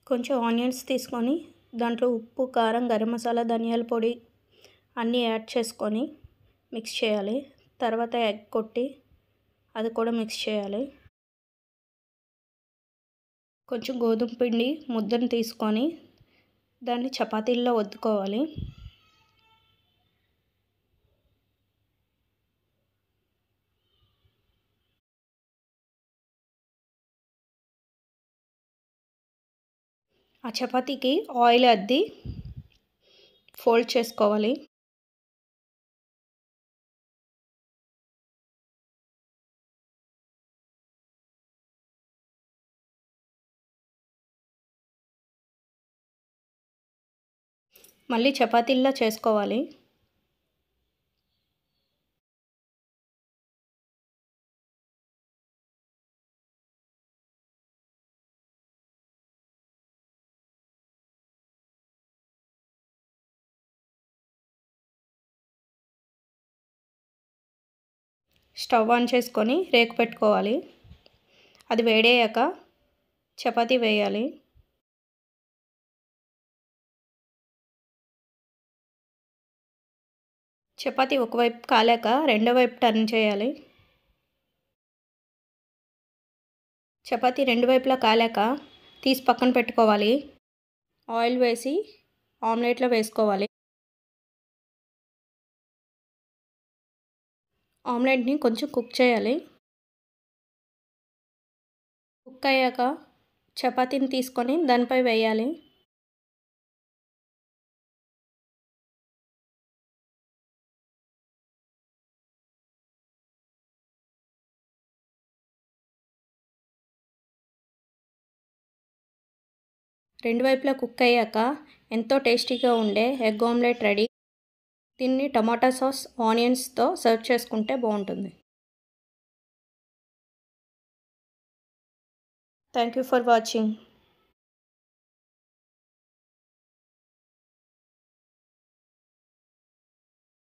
కొంచెం ఆనియన్స్ తీసుకొని దాంట్లో ఉప్పు, కారం, గరం మసాలా, ధనియాల పొడి అన్నీ యాడ్ చేసుకొని మిక్స్ చేయాలి. తర్వాత ఎగ్ కొట్టి అది కూడా మిక్స్ చేయాలి. కొంచెం గోధుమ పిండి ముద్దను తీసుకొని దాన్ని చపాతీల్లో ఒత్తుకోవాలి. ఆ చపాతీకి ఆయిల్ అద్ది ఫోల్డ్ చేసుకోవాలి. మళ్ళీ చపాతీల్లా చేసుకోవాలి. స్టవ్ ఆన్ చేసుకొని రేకు పెట్టుకోవాలి. అది వేడయ్యాక చపాతీ వేయాలి. చపాతీ ఒకవైపు కాలాక రెండో వైపు టర్న్ చేయాలి. చపాతీ రెండు వైపులా కాలాక తీసి పక్కన పెట్టుకోవాలి. ఆయిల్ వేసి ఆమ్లెట్లో వేసుకోవాలి. ఆమ్లెట్ని కొంచెం కుక్ చేయాలి. కుక్ అయ్యాక చపాతీని తీసుకొని దానిపై వేయాలి. రెండు వైపులా కుక్ అయ్యాక ఎంతో టేస్టీగా ఉండే ఎగ్ ఆమ్లెట్ రెడీ. దీన్ని టమాటా సాస్, ఆనియన్స్తో సర్వ్ చేసుకుంటే బాగుంటుంది. Thank you for watching.